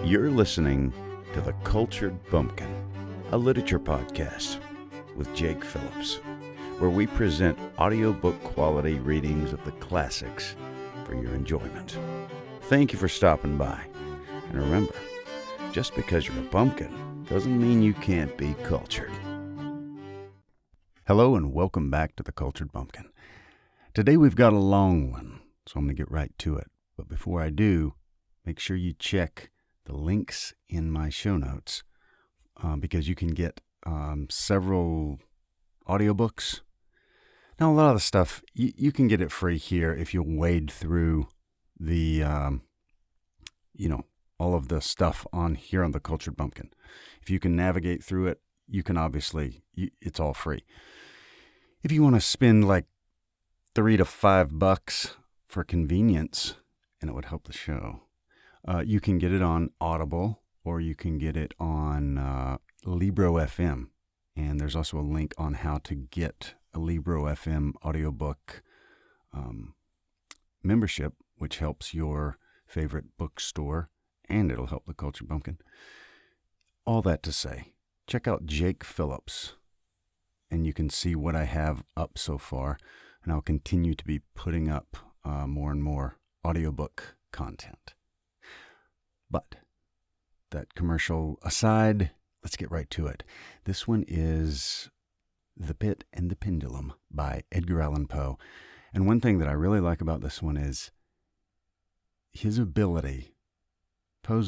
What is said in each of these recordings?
You're listening to The Cultured Bumpkin, a literature podcast with Jake Phillips, where we present audiobook quality readings of the classics for your enjoyment. Thank you for stopping by. And remember, just because you're a bumpkin doesn't mean you can't be cultured. Hello and welcome back to The Cultured Bumpkin. Today we've got a long one, so I'm going to get right to it. But before I do, make sure you check the links in my show notes because you can get several audiobooks. Now, a lot of the stuff, you can get it free here if you'll wade through the, all of the stuff on here on The Cultured Bumpkin. If you can navigate through it, you can obviously, it's all free. If you want to spend like $3 to $5 for convenience, and it would help the show, you can get it on Audible or you can get it on Libro FM. And there's also a link on how to get a Libro FM audiobook membership, which helps your favorite bookstore and it'll help The Cultured Bumpkin. All that to say, check out Jake Phillips and you can see what I have up so far. And I'll continue to be putting up more and more audiobook content. But that commercial aside, let's get right to it. This one is The Pit and the Pendulum by Edgar Allan Poe. And one thing that I really like about this one is Poe's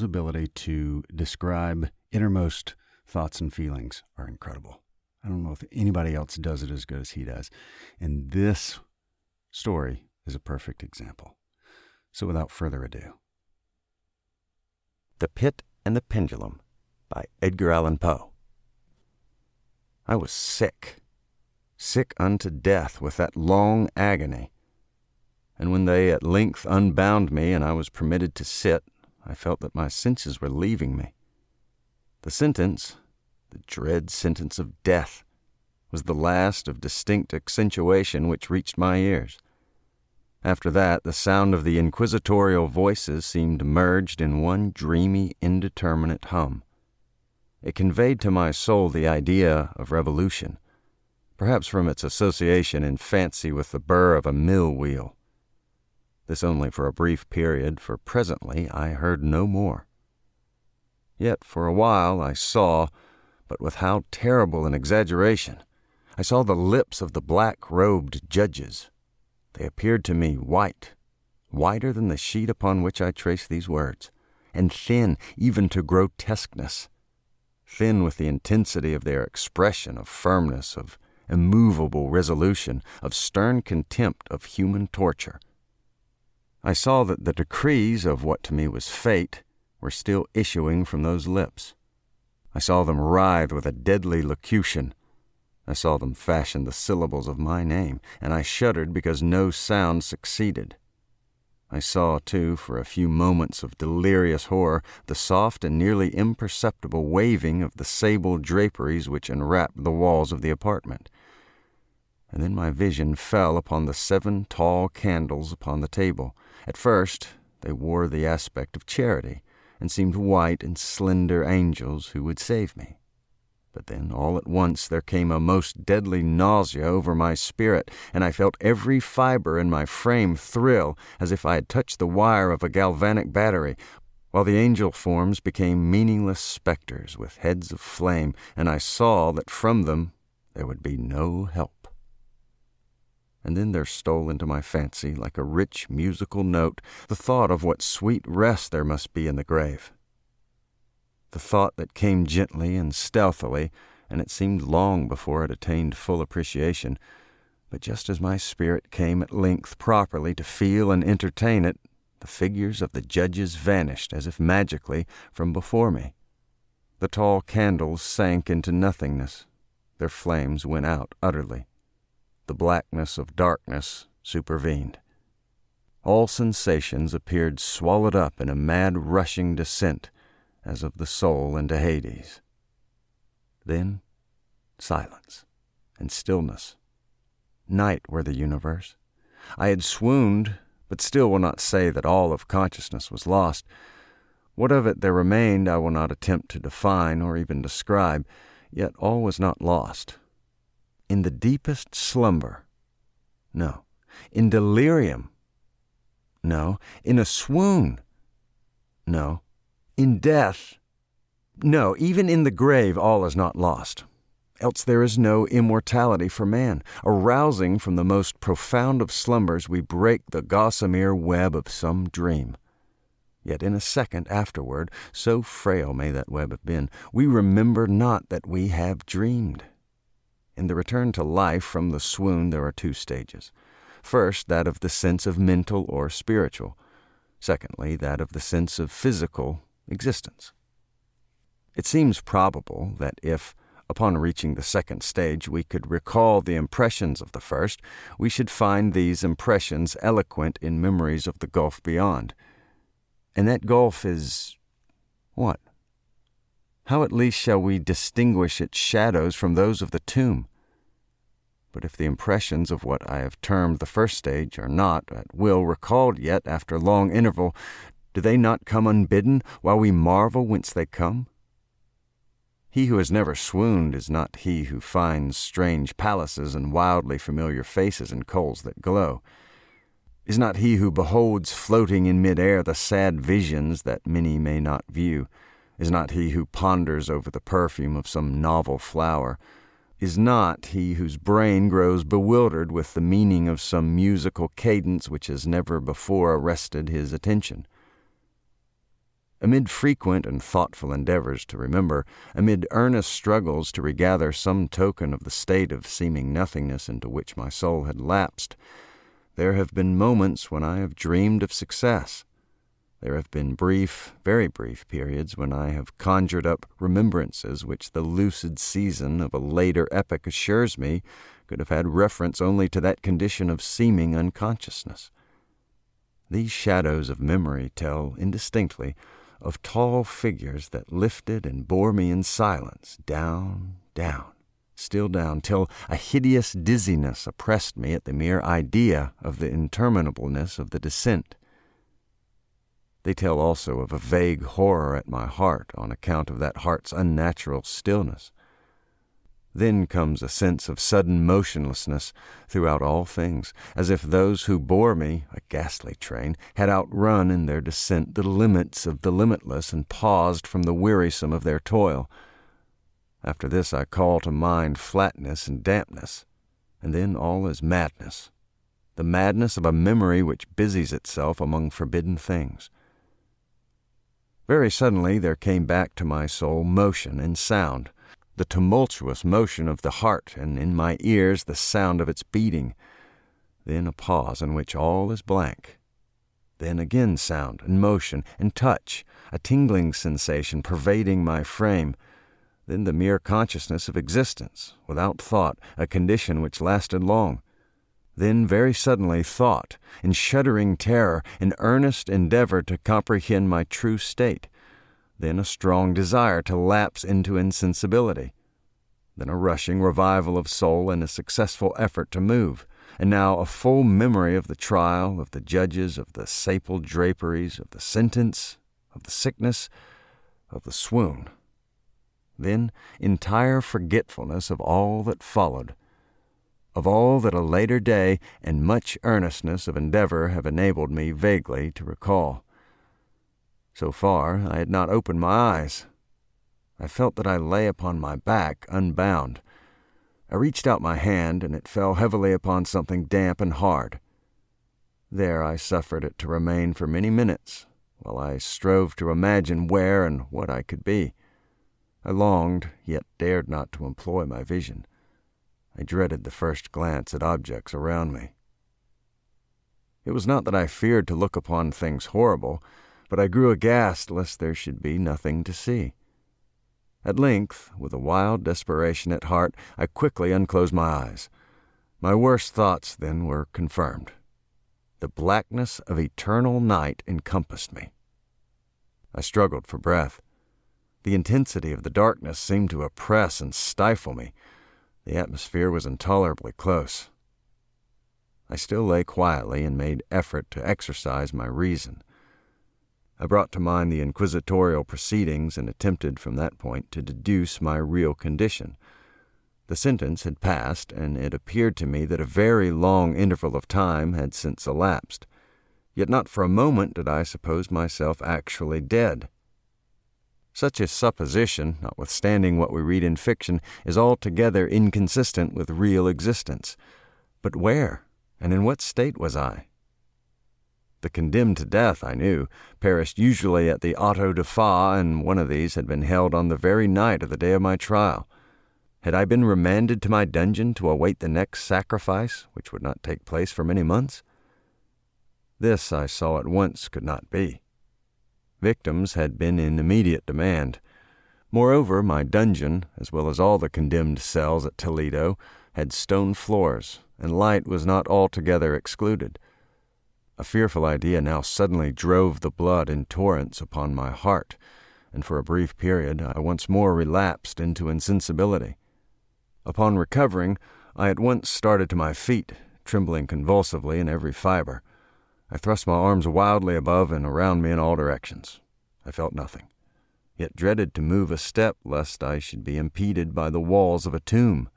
ability to describe innermost thoughts and feelings are incredible. I don't know if anybody else does it as good as he does. And this story is a perfect example. So without further ado. The Pit and the Pendulum by Edgar Allan Poe. I was sick unto death with that long agony. And when they at length unbound me and I was permitted to sit, I felt that my senses were leaving me. The sentence, the dread sentence of death, was the last of distinct accentuation which reached my ears. After that, the sound of the inquisitorial voices seemed merged in one dreamy, indeterminate hum. It conveyed to my soul the idea of revolution, perhaps from its association in fancy with the burr of a mill wheel. This only for a brief period, for presently I heard no more. Yet for a while I saw, but with how terrible an exaggeration, I saw the lips of the black-robed judges. They appeared to me whiter than the sheet upon which I traced these words, and thin even to grotesqueness, thin with the intensity of their expression of firmness, of immovable resolution, of stern contempt of human torture. I saw that the decrees of what to me was fate were still issuing from those lips. I saw them writhe with a deadly locution. I saw them fashion the syllables of my name, and I shuddered because no sound succeeded. I saw, too, for a few moments of delirious horror, the soft and nearly imperceptible waving of the sable draperies which enwrapped the walls of the apartment. And then my vision fell upon the 7 tall candles upon the table. At first, they wore the aspect of charity, and seemed white and slender angels who would save me. But then, all at once, there came a most deadly nausea over my spirit, and I felt every fiber in my frame thrill as if I had touched the wire of a galvanic battery, while the angel forms became meaningless specters with heads of flame, and I saw that from them there would be no help. And then there stole into my fancy, like a rich musical note, the thought of what sweet rest there must be in the grave. The thought that came gently and stealthily, and it seemed long before it attained full appreciation. But just as my spirit came at length properly to feel and entertain it, the figures of the judges vanished as if magically from before me. The tall candles sank into nothingness. Their flames went out utterly. The blackness of darkness supervened. All sensations appeared swallowed up in a mad rushing descent, as of the soul into Hades. Then silence and stillness. Night were the universe. I had swooned, but still will not say that all of consciousness was lost. What of it there remained I will not attempt to define or even describe, yet all was not lost. In the deepest slumber, no. In delirium, no. In a swoon, no. In death, no. Even in the grave all is not lost. Else there is no immortality for man. Arousing from the most profound of slumbers, we break the gossamer web of some dream. Yet in a second afterward, so frail may that web have been, we remember not that we have dreamed. In the return to life from the swoon there are two stages. First, that of the sense of mental or spiritual. Secondly, that of the sense of physical existence. It seems probable that if, upon reaching the second stage, we could recall the impressions of the first, we should find these impressions eloquent in memories of the gulf beyond. And that gulf is what? How at least shall we distinguish its shadows from those of the tomb? But if the impressions of what I have termed the first stage are not, at will, recalled yet after long interval, do they not come unbidden, while we marvel whence they come? He who has never swooned is not he who finds strange palaces and wildly familiar faces in coals that glow. Is not he who beholds floating in mid-air the sad visions that many may not view. Is not he who ponders over the perfume of some novel flower. Is not he whose brain grows bewildered with the meaning of some musical cadence which has never before arrested his attention. Amid frequent and thoughtful endeavors to remember, amid earnest struggles to regather some token of the state of seeming nothingness into which my soul had lapsed, there have been moments when I have dreamed of success. There have been brief, very brief periods when I have conjured up remembrances which the lucid season of a later epoch assures me could have had reference only to that condition of seeming unconsciousness. These shadows of memory tell indistinctly of tall figures that lifted and bore me in silence, down, down, still down, till a hideous dizziness oppressed me at the mere idea of the interminableness of the descent. They tell also of a vague horror at my heart on account of that heart's unnatural stillness. Then comes a sense of sudden motionlessness throughout all things, as if those who bore me, a ghastly train, had outrun in their descent the limits of the limitless and paused from the wearisome of their toil. After this I call to mind flatness and dampness, and then all is madness, the madness of a memory which busies itself among forbidden things. Very suddenly there came back to my soul motion and sound, the tumultuous motion of the heart, and in my ears the sound of its beating. Then a pause in which all is blank. Then again sound and motion and touch, a tingling sensation pervading my frame. Then the mere consciousness of existence, without thought, a condition which lasted long. Then very suddenly thought, in shuddering terror, in earnest endeavor to comprehend my true state. Then a strong desire to lapse into insensibility. Then a rushing revival of soul and a successful effort to move. And now a full memory of the trial, of the judges, of the sable draperies, of the sentence, of the sickness, of the swoon. Then entire forgetfulness of all that followed, of all that a later day and much earnestness of endeavor have enabled me vaguely to recall. So far, I had not opened my eyes. I felt that I lay upon my back, unbound. I reached out my hand, and it fell heavily upon something damp and hard. There I suffered it to remain for many minutes, while I strove to imagine where and what I could be. I longed, yet dared not to employ my vision. I dreaded the first glance at objects around me. It was not that I feared to look upon things horrible, but I grew aghast lest there should be nothing to see. At length, with a wild desperation at heart, I quickly unclosed my eyes. My worst thoughts then were confirmed. The blackness of eternal night encompassed me. I struggled for breath. The intensity of the darkness seemed to oppress and stifle me. The atmosphere was intolerably close. I still lay quietly and made effort to exercise my reason. I brought to mind the inquisitorial proceedings and attempted from that point to deduce my real condition. The sentence had passed, and it appeared to me that a very long interval of time had since elapsed. Yet not for a moment did I suppose myself actually dead. Such a supposition, notwithstanding what we read in fiction, is altogether inconsistent with real existence. But where, and in what state was I? The condemned to death, I knew, perished usually at the auto da fe, and one of these had been held on the very night of the day of my trial. Had I been remanded to my dungeon to await the next sacrifice, which would not take place for many months? This, I saw at once, could not be. Victims had been in immediate demand. Moreover, my dungeon, as well as all the condemned cells at Toledo, had stone floors, and light was not altogether excluded. A fearful idea now suddenly drove the blood in torrents upon my heart, and for a brief period I once more relapsed into insensibility. Upon recovering, I at once started to my feet, trembling convulsively in every fiber. I thrust my arms wildly above and around me in all directions. I felt nothing, yet dreaded to move a step lest I should be impeded by the walls of a tomb.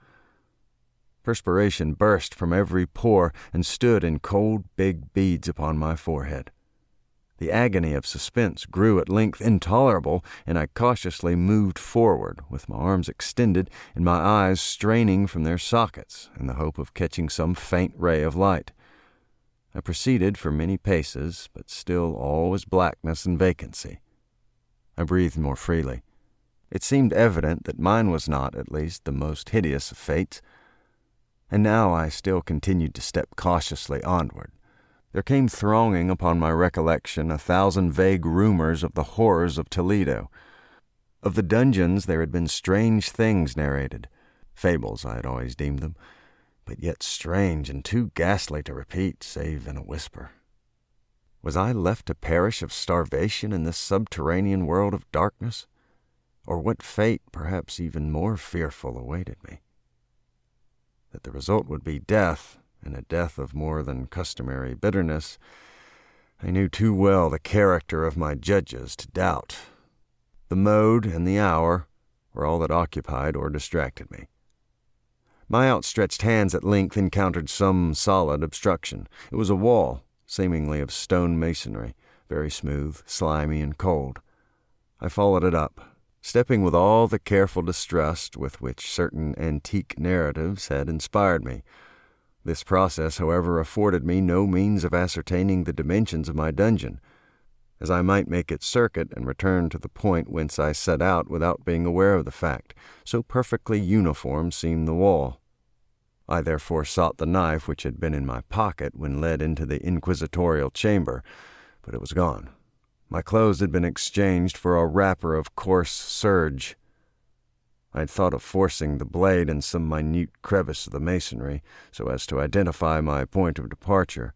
Perspiration burst from every pore and stood in cold big beads upon my forehead. The agony of suspense grew at length intolerable, and I cautiously moved forward, with my arms extended and my eyes straining from their sockets in the hope of catching some faint ray of light. I proceeded for many paces, but still all was blackness and vacancy. I breathed more freely. It seemed evident that mine was not, at least, the most hideous of fates. And now I still continued to step cautiously onward. There came thronging upon my recollection 1,000 vague rumors of the horrors of Toledo. Of the dungeons there had been strange things narrated. Fables I had always deemed them, but yet strange and too ghastly to repeat, save in a whisper. Was I left to perish of starvation in this subterranean world of darkness? Or what fate, perhaps even more fearful, awaited me? That the result would be death, and a death of more than customary bitterness, I knew too well the character of my judges to doubt. The mode and the hour were all that occupied or distracted me. My outstretched hands at length encountered some solid obstruction. It was a wall, seemingly of stone masonry, very smooth, slimy, and cold. I followed it up, stepping with all the careful distrust with which certain antique narratives had inspired me. This process, however, afforded me no means of ascertaining the dimensions of my dungeon, as I might make its circuit and return to the point whence I set out without being aware of the fact, so perfectly uniform seemed the wall. I therefore sought the knife which had been in my pocket when led into the inquisitorial chamber, but it was gone. My clothes had been exchanged for a wrapper of coarse serge. I had thought of forcing the blade in some minute crevice of the masonry, so as to identify my point of departure.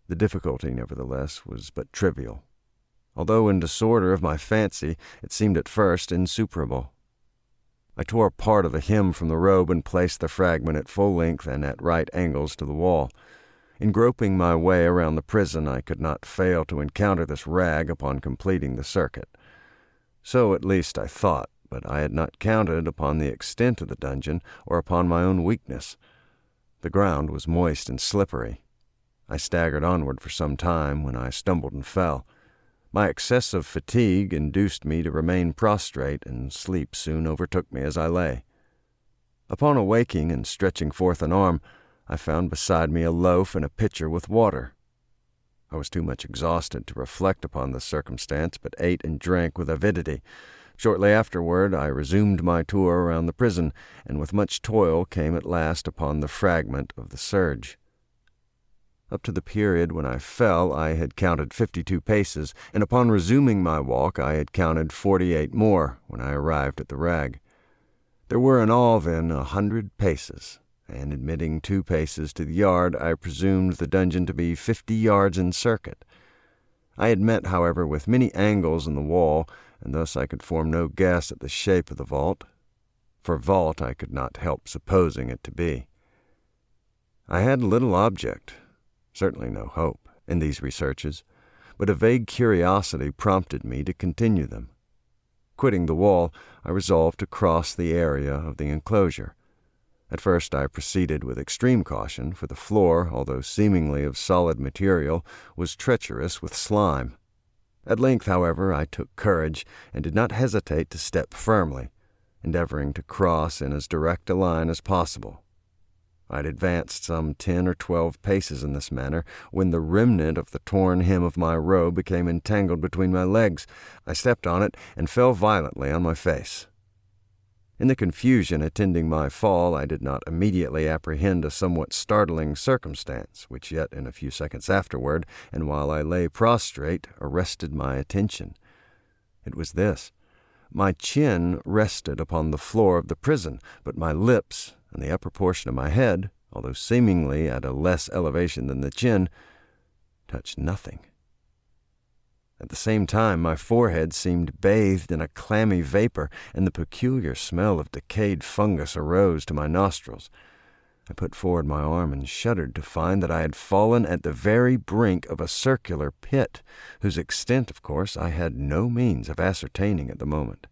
The difficulty, nevertheless, was but trivial. Although in disorder of my fancy, it seemed at first insuperable. I tore a part of the hem from the robe and placed the fragment at full length and at right angles to the wall. In groping my way around the prison, I could not fail to encounter this rag upon completing the circuit. So at least I thought, but I had not counted upon the extent of the dungeon or upon my own weakness. The ground was moist and slippery. I staggered onward for some time when I stumbled and fell. My excessive fatigue induced me to remain prostrate, and sleep soon overtook me as I lay. Upon awaking and stretching forth an arm, I found beside me a loaf and a pitcher with water. I was too much exhausted to reflect upon this circumstance, but ate and drank with avidity. Shortly afterward, I resumed my tour around the prison, and with much toil came at last upon the fragment of the serge. Up to the period when I fell, I had counted 52 paces, and upon resuming my walk, I had counted 48 more when I arrived at the rag. There were in all, then, 100 paces, and admitting 2 paces to the yard, I presumed the dungeon to be 50 yards in circuit. I had met, however, with many angles in the wall, and thus I could form no guess at the shape of the vault. For vault I could not help supposing it to be. I had little object, certainly no hope, in these researches, but a vague curiosity prompted me to continue them. Quitting the wall, I resolved to cross the area of the enclosure. At first I proceeded with extreme caution, for the floor, although seemingly of solid material, was treacherous with slime. At length, however, I took courage and did not hesitate to step firmly, endeavoring to cross in as direct a line as possible. I had advanced some 10 or 12 paces in this manner when the remnant of the torn hem of my robe became entangled between my legs. I stepped on it and fell violently on my face. In the confusion attending my fall, I did not immediately apprehend a somewhat startling circumstance, which yet in a few seconds afterward, and while I lay prostrate, arrested my attention. It was this. My chin rested upon the floor of the prison, but my lips and the upper portion of my head, although seemingly at a less elevation than the chin, touched nothing. At the same time, my forehead seemed bathed in a clammy vapor, and the peculiar smell of decayed fungus arose to my nostrils. I put forward my arm and shuddered to find that I had fallen at the very brink of a circular pit, whose extent, of course, I had no means of ascertaining at the moment.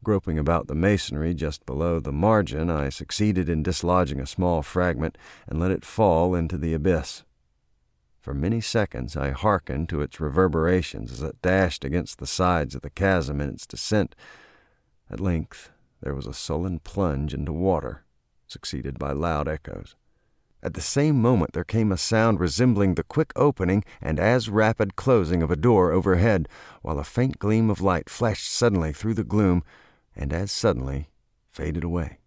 Groping about the masonry just below the margin, I succeeded in dislodging a small fragment and let it fall into the abyss. For many seconds I hearkened to its reverberations as it dashed against the sides of the chasm in its descent. At length there was a sullen plunge into water, succeeded by loud echoes. At the same moment there came a sound resembling the quick opening and as rapid closing of a door overhead, while a faint gleam of light flashed suddenly through the gloom and as suddenly faded away.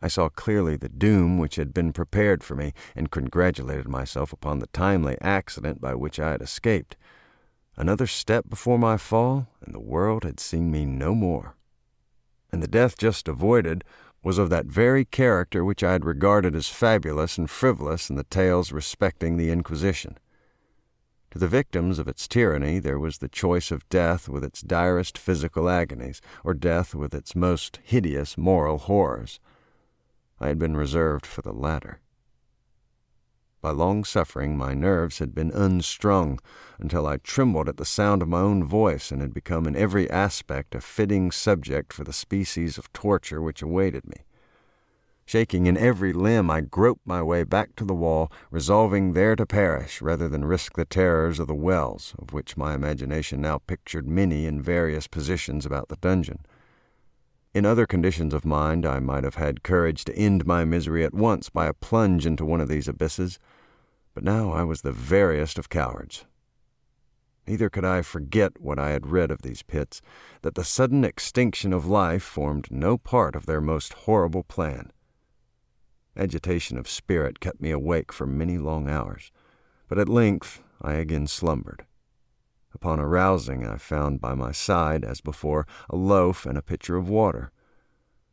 I saw clearly the doom which had been prepared for me, and congratulated myself upon the timely accident by which I had escaped. Another step before my fall, and the world had seen me no more. And the death just avoided was of that very character which I had regarded as fabulous and frivolous in the tales respecting the Inquisition. To the victims of its tyranny there was the choice of death with its direst physical agonies, or death with its most hideous moral horrors. I had been reserved for the latter. By long suffering, my nerves had been unstrung until I trembled at the sound of my own voice and had become in every aspect a fitting subject for the species of torture which awaited me. Shaking in every limb, I groped my way back to the wall, resolving there to perish rather than risk the terrors of the wells, of which my imagination now pictured many in various positions about the dungeon. In other conditions of mind, I might have had courage to end my misery at once by a plunge into one of these abysses, but now I was the veriest of cowards. Neither could I forget what I had read of these pits, that the sudden extinction of life formed no part of their most horrible plan. Agitation of spirit kept me awake for many long hours, but at length I again slumbered. Upon arousing, I found by my side, as before, a loaf and a pitcher of water.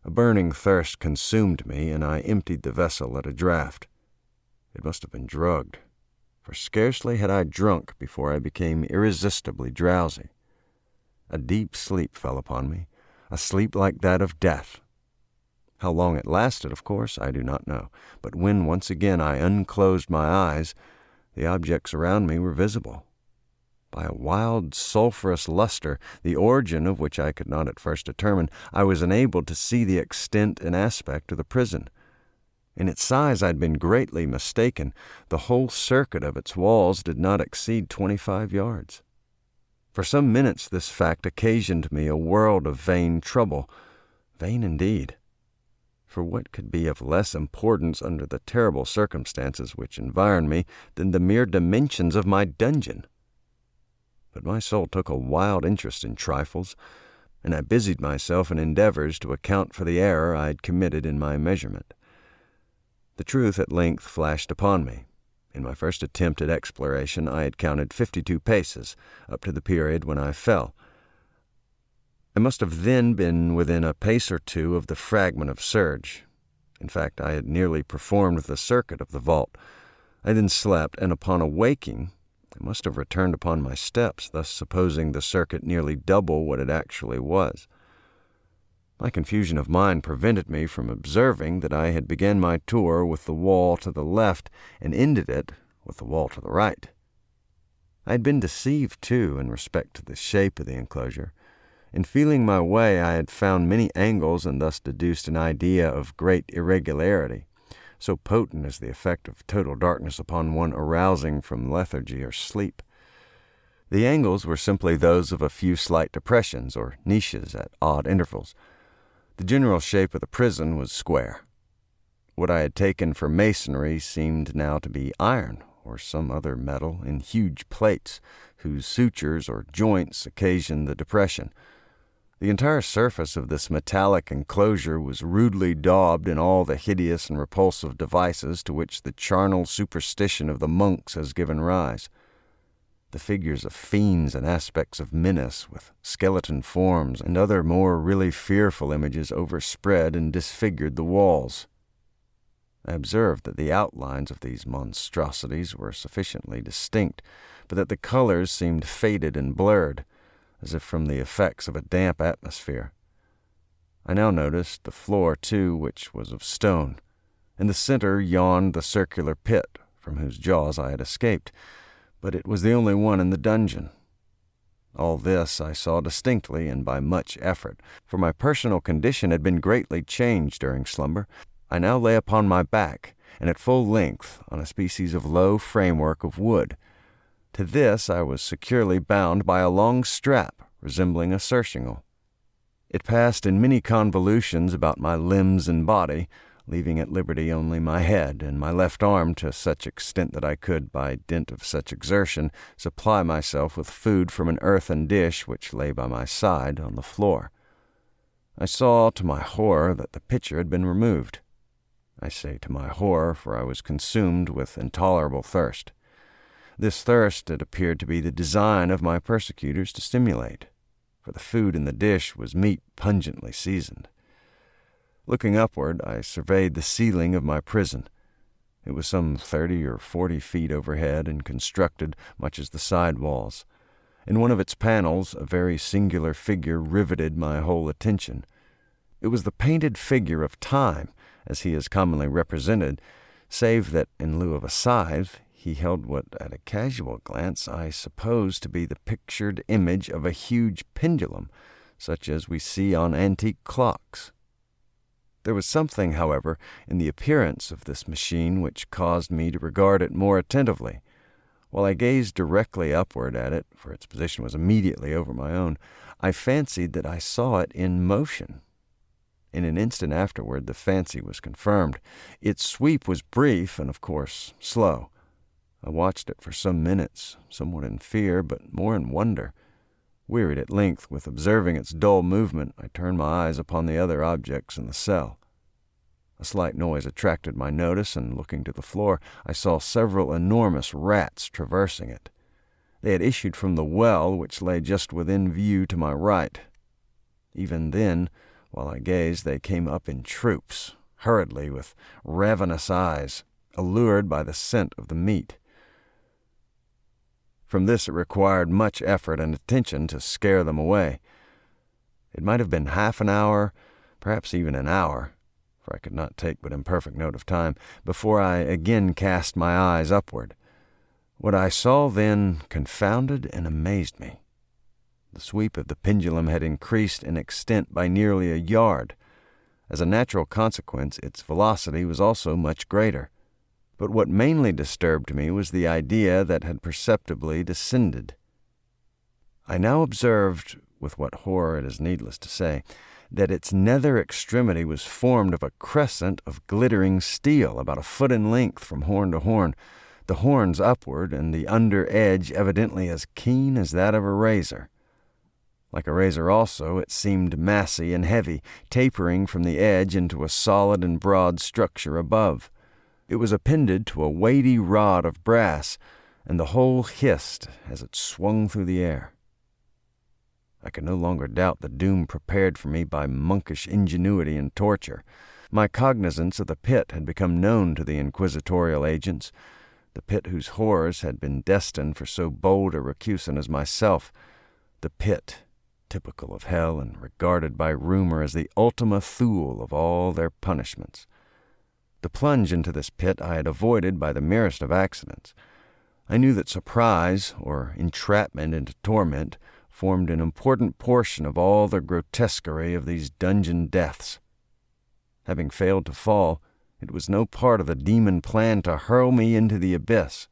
A burning thirst consumed me, and I emptied the vessel at a draught. It must have been drugged, for scarcely had I drunk before I became irresistibly drowsy. A deep sleep fell upon me, a sleep like that of death. How long it lasted, of course, I do not know, but when once again I unclosed my eyes, the objects around me were visible. By a wild, sulphurous luster, the origin of which I could not at first determine, I was enabled to see the extent and aspect of the prison. In its size I had been greatly mistaken. The whole circuit of its walls did not exceed 25 yards. For some minutes this fact occasioned me a world of vain trouble. Vain indeed. For what could be of less importance under the terrible circumstances which environed me than the mere dimensions of my dungeon? But my soul took a wild interest in trifles, and I busied myself in endeavors to account for the error I had committed in my measurement. The truth at length flashed upon me. In my first attempt at exploration, I had counted 52 paces, up to the period when I fell. I must have then been within a pace or two of the fragment of serge. In fact, I had nearly performed the circuit of the vault. I then slept, and upon awaking, I must have returned upon my steps, thus supposing the circuit nearly double what it actually was. My confusion of mind prevented me from observing that I had begun my tour with the wall to the left and ended it with the wall to the right. I had been deceived, too, in respect to the shape of the enclosure. In feeling my way, I had found many angles and thus deduced an idea of great irregularity. So potent is the effect of total darkness upon one arousing from lethargy or sleep. The angles were simply those of a few slight depressions or niches at odd intervals. The general shape of the prison was square. What I had taken for masonry seemed now to be iron or some other metal in huge plates, whose sutures or joints occasioned the depression. The entire surface of this metallic enclosure was rudely daubed in all the hideous and repulsive devices to which the charnel superstition of the monks has given rise. The figures of fiends and aspects of menace, with skeleton forms and other more really fearful images, overspread and disfigured the walls. I observed that the outlines of these monstrosities were sufficiently distinct, but that the colors seemed faded and blurred, as if from the effects of a damp atmosphere. I now noticed the floor, too, which was of stone. In the center yawned the circular pit, from whose jaws I had escaped, but it was the only one in the dungeon. All this I saw distinctly and by much effort, for my personal condition had been greatly changed during slumber. I now lay upon my back, and at full length, on a species of low framework of wood. To this I was securely bound by a long strap resembling a surcingle. It passed in many convolutions about my limbs and body, leaving at liberty only my head and my left arm to such extent that I could, by dint of such exertion, supply myself with food from an earthen dish which lay by my side on the floor. I saw, to my horror, that the pitcher had been removed. I say to my horror, for I was consumed with intolerable thirst. This thirst it appeared to be the design of my persecutors to stimulate, for the food in the dish was meat pungently seasoned. Looking upward, I surveyed the ceiling of my prison. It was some 30 or 40 feet overhead and constructed much as the side walls. In one of its panels, a very singular figure riveted my whole attention. It was the painted figure of Time, as he is commonly represented, save that, in lieu of a scythe, he held what, at a casual glance, I supposed to be the pictured image of a huge pendulum, such as we see on antique clocks. There was something, however, in the appearance of this machine which caused me to regard it more attentively. While I gazed directly upward at it, for its position was immediately over my own, I fancied that I saw it in motion. In an instant afterward, the fancy was confirmed. Its sweep was brief and, of course, slow. I watched it for some minutes, somewhat in fear, but more in wonder. Wearied at length with observing its dull movement, I turned my eyes upon the other objects in the cell. A slight noise attracted my notice, and looking to the floor, I saw several enormous rats traversing it. They had issued from the well, which lay just within view to my right. Even then, while I gazed, they came up in troops, hurriedly, with ravenous eyes, allured by the scent of the meat. From this it required much effort and attention to scare them away. It might have been half an hour, perhaps even an hour, for I could not take but imperfect note of time, before I again cast my eyes upward. What I saw then confounded and amazed me. The sweep of the pendulum had increased in extent by nearly a yard. As a natural consequence, its velocity was also much greater. But what mainly disturbed me was the idea that had perceptibly descended. I now observed, with what horror it is needless to say, that its nether extremity was formed of a crescent of glittering steel, about a foot in length from horn to horn, the horns upward, and the under edge evidently as keen as that of a razor. Like a razor also, it seemed massy and heavy, tapering from the edge into a solid and broad structure above. It was appended to a weighty rod of brass, and the whole hissed as it swung through the air. I could no longer doubt the doom prepared for me by monkish ingenuity and torture. My cognizance of the pit had become known to the inquisitorial agents, the pit whose horrors had been destined for so bold a recusant as myself, the pit typical of hell and regarded by rumor as the ultima thule of all their punishments. The plunge into this pit I had avoided by the merest of accidents. I knew that surprise, or entrapment into torment, formed an important portion of all the grotesquerie of these dungeon deaths. Having failed to fall, it was no part of the demon plan to hurl me into the abyss,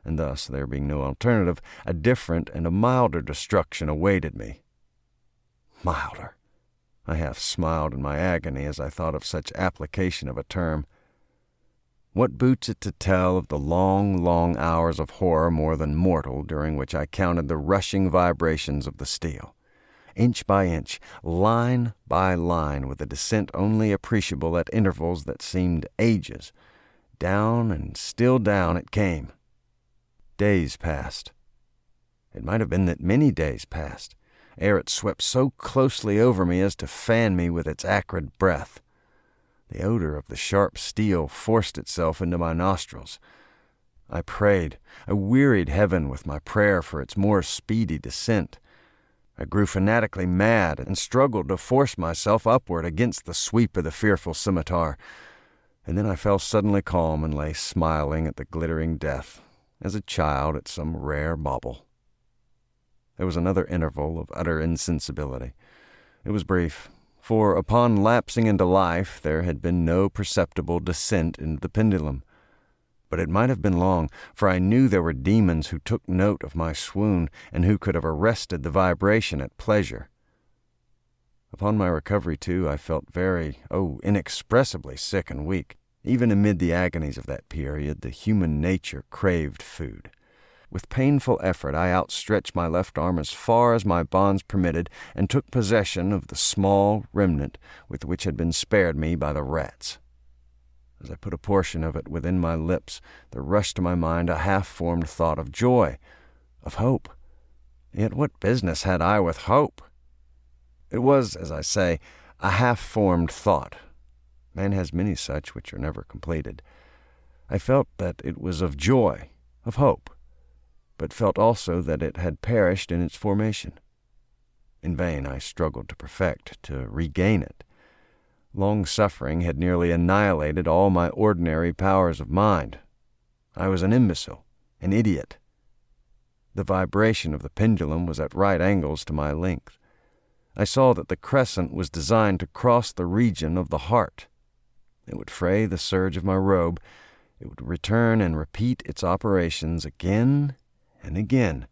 and thus, there being no alternative, a different and a milder destruction awaited me. Milder! I half smiled in my agony as I thought of such application of a term. What boots it to tell of the long, long hours of horror more than mortal during which I counted the rushing vibrations of the steel, inch by inch, line by line, with a descent only appreciable at intervals that seemed ages. Down and still down it came. Days passed. It might have been that many days passed, ere it swept so closely over me as to fan me with its acrid breath. The odor of the sharp steel forced itself into my nostrils. I prayed. I wearied heaven with my prayer for its more speedy descent. I grew fanatically mad and struggled to force myself upward against the sweep of the fearful scimitar. And then I fell suddenly calm and lay smiling at the glittering death, as a child at some rare bauble. There was another interval of utter insensibility. It was brief, for upon lapsing into life there had been no perceptible descent into the pendulum. But it might have been long, for I knew there were demons who took note of my swoon and who could have arrested the vibration at pleasure. Upon my recovery, too, I felt inexpressibly sick and weak. Even amid the agonies of that period, the human nature craved food. With painful effort, I outstretched my left arm as far as my bonds permitted and took possession of the small remnant with which had been spared me by the rats. As I put a portion of it within my lips, there rushed to my mind a half-formed thought of joy, of hope. Yet what business had I with hope? It was, as I say, a half-formed thought. Man has many such which are never completed. I felt that it was of joy, of hope, but felt also that it had perished in its formation. In vain I struggled to perfect, to regain it. Long suffering had nearly annihilated all my ordinary powers of mind. I was an imbecile, an idiot. The vibration of the pendulum was at right angles to my length. I saw that the crescent was designed to cross the region of the heart. It would fray the serge of my robe. It would return and repeat its operations again and again.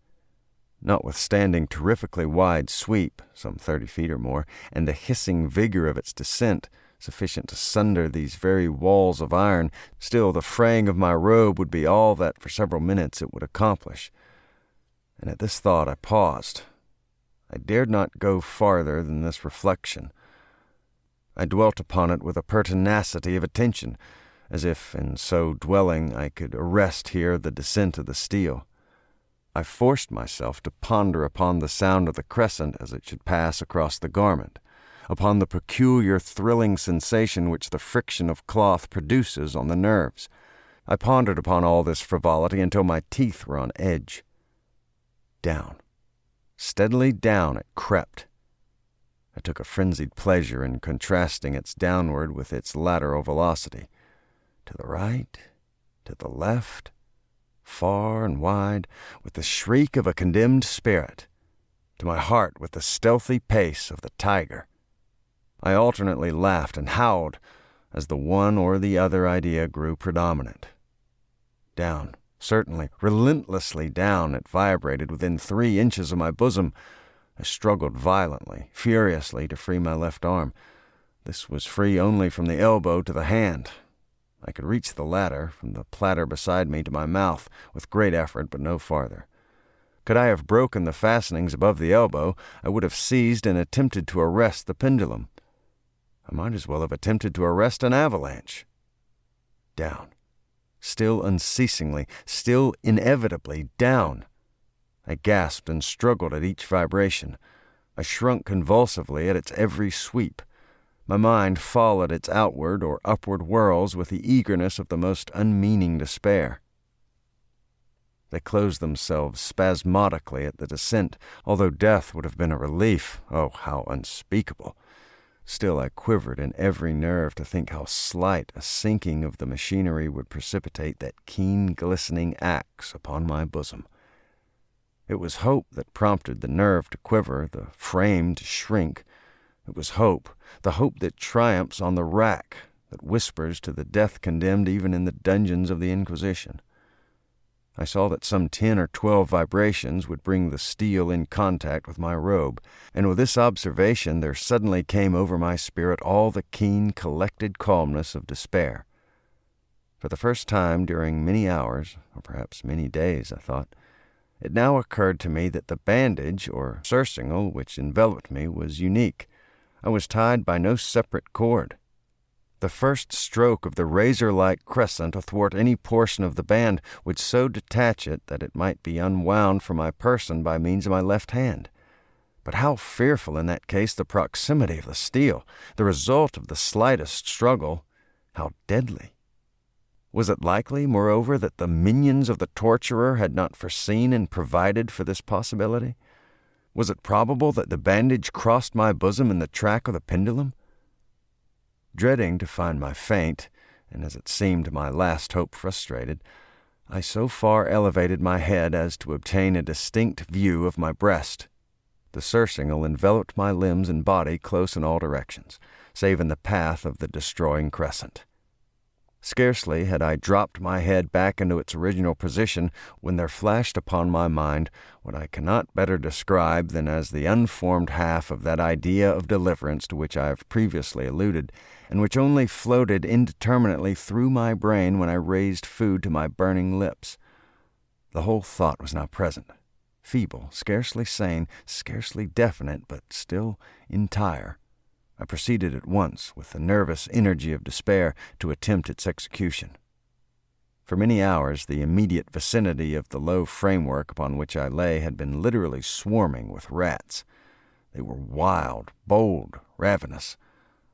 Notwithstanding terrifically wide sweep, some 30 feet or more, and the hissing vigor of its descent, sufficient to sunder these very walls of iron, still the fraying of my robe would be all that for several minutes it would accomplish. And at this thought I paused. I dared not go farther than this reflection. I dwelt upon it with a pertinacity of attention, as if, in so dwelling, I could arrest here the descent of the steel. I forced myself to ponder upon the sound of the crescent as it should pass across the garment, upon the peculiar thrilling sensation which the friction of cloth produces on the nerves. I pondered upon all this frivolity until my teeth were on edge. Down, steadily down it crept. I took a frenzied pleasure in contrasting its downward with its lateral velocity. To the right, to the left, far and wide, with the shriek of a condemned spirit, to my heart with the stealthy pace of the tiger. I alternately laughed and howled as the one or the other idea grew predominant. Down, certainly, relentlessly down, it vibrated within 3 inches of my bosom. I struggled violently, furiously, to free my left arm. This was free only from the elbow to the hand. I could reach the latter, from the platter beside me to my mouth, with great effort, but no farther. Could I have broken the fastenings above the elbow, I would have seized and attempted to arrest the pendulum. I might as well have attempted to arrest an avalanche. Down. Still unceasingly, still inevitably down. I gasped and struggled at each vibration. I shrunk convulsively at its every sweep. My mind followed its outward or upward whirls with the eagerness of the most unmeaning despair. They closed themselves spasmodically at the descent, although death would have been a relief. Oh, how unspeakable! Still I quivered in every nerve to think how slight a sinking of the machinery would precipitate that keen, glistening axe upon my bosom. It was hope that prompted the nerve to quiver, the frame to shrink. It was hope, the hope that triumphs on the rack, that whispers to the death-condemned even in the dungeons of the Inquisition. I saw that some 10 or 12 vibrations would bring the steel in contact with my robe, and with this observation there suddenly came over my spirit all the keen, collected calmness of despair. For the first time during many hours, or perhaps many days, I thought, it now occurred to me that the bandage, or surcingle, which enveloped me was unique. I was tied by no separate cord. The first stroke of the razor-like crescent athwart any portion of the band would so detach it that it might be unwound from my person by means of my left hand. But how fearful in that case the proximity of the steel, the result of the slightest struggle, how deadly! Was it likely, moreover, that the minions of the torturer had not foreseen and provided for this possibility? Was it probable that the bandage crossed my bosom in the track of the pendulum? Dreading to find my feint, and as it seemed my last hope frustrated, I so far elevated my head as to obtain a distinct view of my breast. The surcingle enveloped my limbs and body close in all directions, save in the path of the destroying crescent. Scarcely had I dropped my head back into its original position when there flashed upon my mind what I cannot better describe than as the unformed half of that idea of deliverance to which I have previously alluded, and which only floated indeterminately through my brain when I raised food to my burning lips. The whole thought was now present, feeble, scarcely sane, scarcely definite, but still entire. I proceeded at once, with the nervous energy of despair, to attempt its execution. For many hours the immediate vicinity of the low framework upon which I lay had been literally swarming with rats. They were wild, bold, ravenous,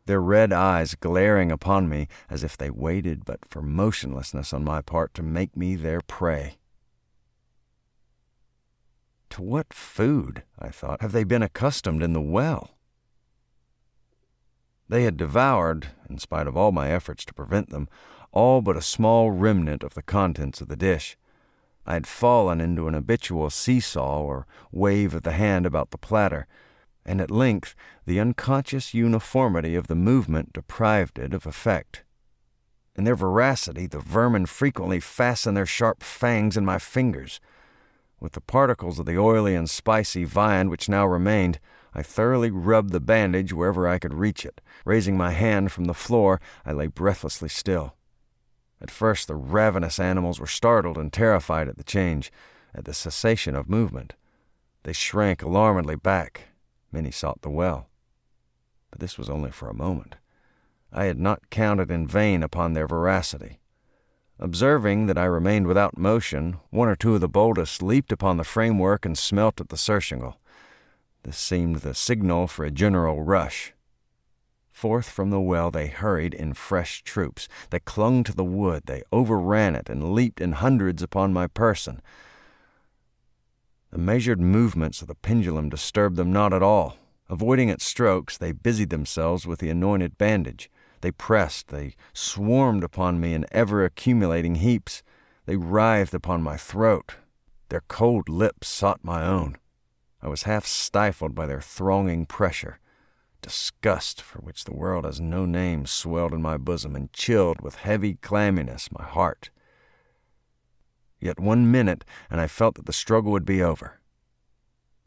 their red eyes glaring upon me as if they waited but for motionlessness on my part to make me their prey. To what food, I thought, have they been accustomed in the well? They had devoured, in spite of all my efforts to prevent them, all but a small remnant of the contents of the dish. I had fallen into an habitual seesaw or wave of the hand about the platter, and at length the unconscious uniformity of the movement deprived it of effect. In their voracity, the vermin frequently fastened their sharp fangs in my fingers. With the particles of the oily and spicy viand which now remained, I thoroughly rubbed the bandage wherever I could reach it. Raising my hand from the floor, I lay breathlessly still. At first the ravenous animals were startled and terrified at the change, at the cessation of movement. They shrank alarmedly back. Many sought the well. But this was only for a moment. I had not counted in vain upon their voracity. Observing that I remained without motion, one or two of the boldest leaped upon the framework and smelt at the surcingle. This seemed the signal for a general rush. Forth from the well they hurried in fresh troops. They clung to the wood, they overran it, and leaped in hundreds upon my person. The measured movements of the pendulum disturbed them not at all. Avoiding its strokes, they busied themselves with the anointed bandage. They pressed, they swarmed upon me in ever-accumulating heaps. They writhed upon my throat. Their cold lips sought my own. I was half stifled by their thronging pressure. Disgust, for which the world has no name, swelled in my bosom and chilled with heavy clamminess my heart. Yet 1 minute, and I felt that the struggle would be over.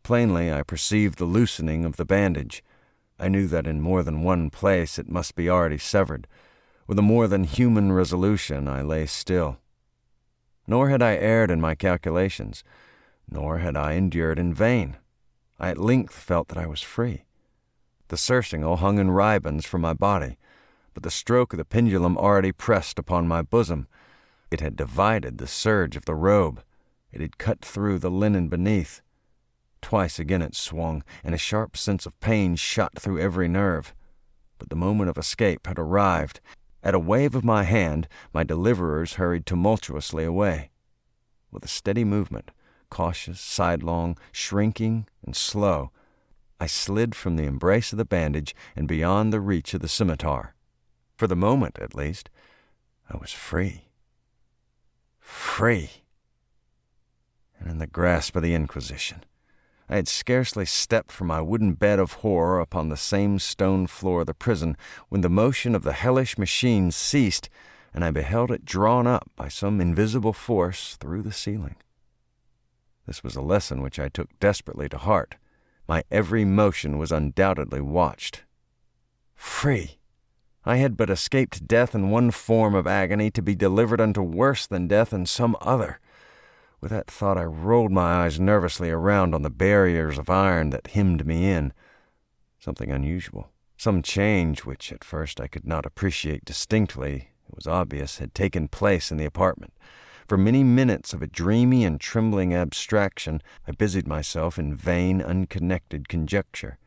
Plainly, I perceived the loosening of the bandage. I knew that in more than one place it must be already severed. With a more than human resolution, I lay still. Nor had I erred in my calculations, nor had I endured in vain. I at length felt that I was free. The surcingle hung in ribands from my body, but the stroke of the pendulum already pressed upon my bosom. It had divided the serge of the robe. It had cut through the linen beneath. Twice again it swung, and a sharp sense of pain shot through every nerve. But the moment of escape had arrived. At a wave of my hand, my deliverers hurried tumultuously away. With a steady movement, cautious, sidelong, shrinking, and slow, I slid from the embrace of the bandage and beyond the reach of the scimitar. For the moment, at least, I was free. Free! And in the grasp of the Inquisition. I had scarcely stepped from my wooden bed of horror upon the same stone floor of the prison when the motion of the hellish machine ceased, and I beheld it drawn up by some invisible force through the ceiling. This was a lesson which I took desperately to heart. My every motion was undoubtedly watched. Free! I had but escaped death in one form of agony to be delivered unto worse than death in some other. With that thought I rolled my eyes nervously around on the barriers of iron that hemmed me in. Something unusual, some change which at first I could not appreciate distinctly, it was obvious, had taken place in the apartment. For many minutes of a dreamy and trembling abstraction, I busied myself in vain, unconnected conjecture.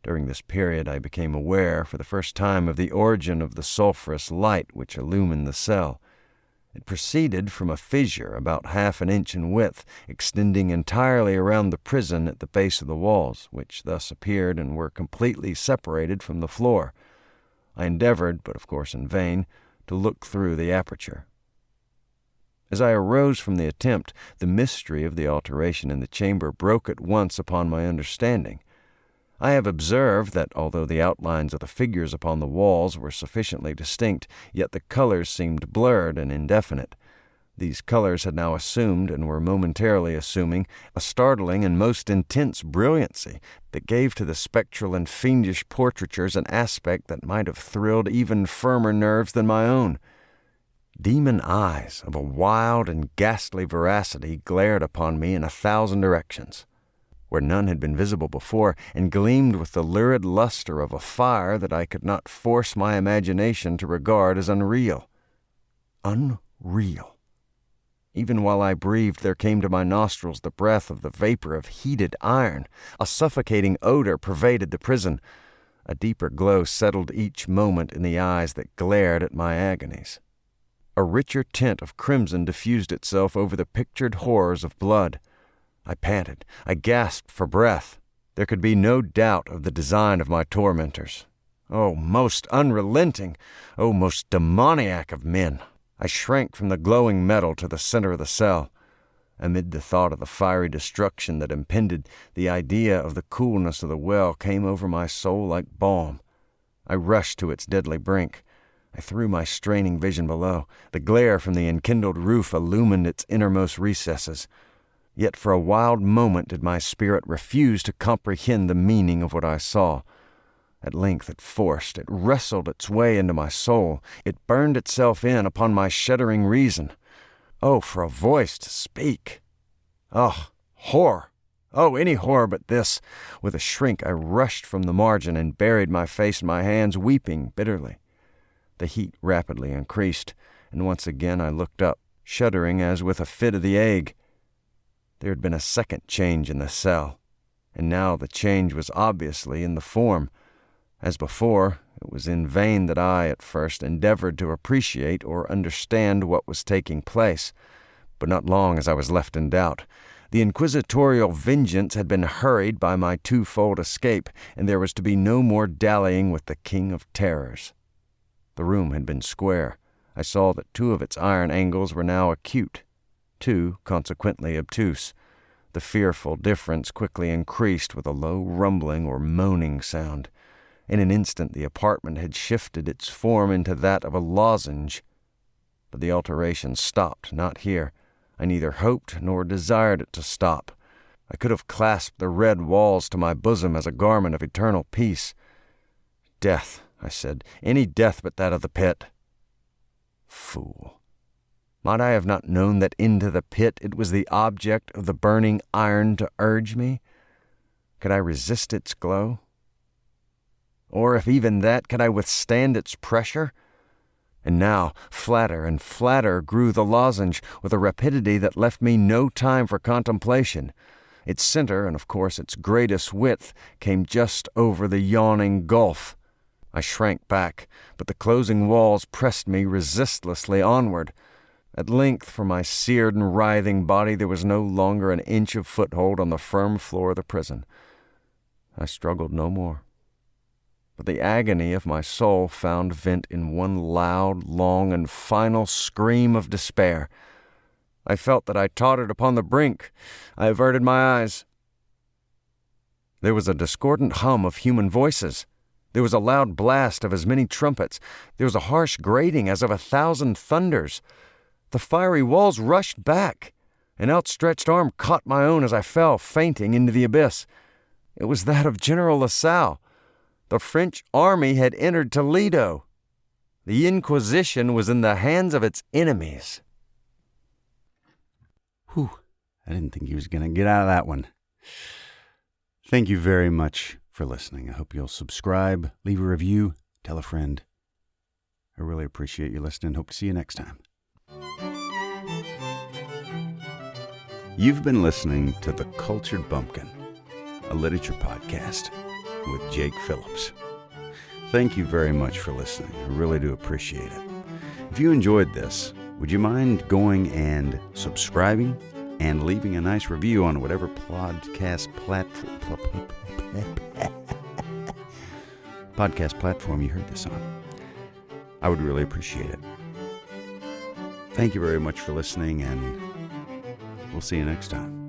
During this period I became aware, for the first time, of the origin of the sulphurous light which illumined the cell. It proceeded from a fissure about 1/2 inch in width, extending entirely around the prison at the base of the walls, which thus appeared and were completely separated from the floor. I endeavored, but of course in vain, to look through the aperture. As I arose from the attempt, the mystery of the alteration in the chamber broke at once upon my understanding. I have observed that, although the outlines of the figures upon the walls were sufficiently distinct, yet the colors seemed blurred and indefinite. These colors had now assumed, and were momentarily assuming, a startling and most intense brilliancy that gave to the spectral and fiendish portraitures an aspect that might have thrilled even firmer nerves than my own. Demon eyes of a wild and ghastly veracity glared upon me in 1,000 directions, where none had been visible before, and gleamed with the lurid luster of a fire that I could not force my imagination to regard as unreal. Unreal. Even while I breathed, there came to my nostrils the breath of the vapor of heated iron. A suffocating odor pervaded the prison. A deeper glow settled each moment in the eyes that glared at my agonies. A richer tint of crimson diffused itself over the pictured horrors of blood. I panted. I gasped for breath. There could be no doubt of the design of my tormentors. Oh, most unrelenting! Oh, most demoniac of men! I shrank from the glowing metal to the center of the cell. Amid the thought of the fiery destruction that impended, the idea of the coolness of the well came over my soul like balm. I rushed to its deadly brink. I threw my straining vision below. The glare from the enkindled roof illumined its innermost recesses. Yet for a wild moment did my spirit refuse to comprehend the meaning of what I saw. At length it forced, it wrestled its way into my soul. It burned itself in upon my shuddering reason. Oh, for a voice to speak! Oh, horror! Oh, any horror but this! With a shriek I rushed from the margin and buried my face in my hands, weeping bitterly. The heat rapidly increased, and once again I looked up, shuddering as with a fit of the ague. There had been a second change in the cell, and now the change was obviously in the form. As before, it was in vain that I, at first, endeavored to appreciate or understand what was taking place, but not long as I was left in doubt. The inquisitorial vengeance had been hurried by my twofold escape, and there was to be no more dallying with the King of Terrors. The room had been square. I saw that 2 of its iron angles were now acute, 2 consequently obtuse. The fearful difference quickly increased with a low rumbling or moaning sound. In an instant the apartment had shifted its form into that of a lozenge. But the alteration stopped not here. I neither hoped nor desired it to stop. I could have clasped the red walls to my bosom as a garment of eternal peace. Death, I said, any death but that of the pit. Fool! Might I have not known that into the pit it was the object of the burning iron to urge me? Could I resist its glow? Or, if even that, could I withstand its pressure? And now, flatter and flatter grew the lozenge, with a rapidity that left me no time for contemplation. Its center, and of course its greatest width, came just over the yawning gulf. I shrank back, but the closing walls pressed me resistlessly onward. At length, for my seared and writhing body, there was no longer an inch of foothold on the firm floor of the prison. I struggled no more. But the agony of my soul found vent in one loud, long, and final scream of despair. I felt that I tottered upon the brink. I averted my eyes. There was a discordant hum of human voices. There was a loud blast of as many trumpets. There was a harsh grating as of 1,000 thunders. The fiery walls rushed back. An outstretched arm caught my own as I fell, fainting, into the abyss. It was that of General Lasalle. The French army had entered Toledo. The Inquisition was in the hands of its enemies. Whew, I didn't think he was going to get out of that one. Thank you very much for listening. I hope you'll subscribe, leave a review, tell a friend. I really appreciate you listening. Hope to see you next time. You've been listening to The Cultured Bumpkin, a literature podcast with Jake Phillips. Thank you very much for listening. I really do appreciate it. If you enjoyed this, would you mind going and subscribing and leaving a nice review on whatever podcast platform you heard this on? I would really appreciate it. Thank you very much for listening, and we'll see you next time.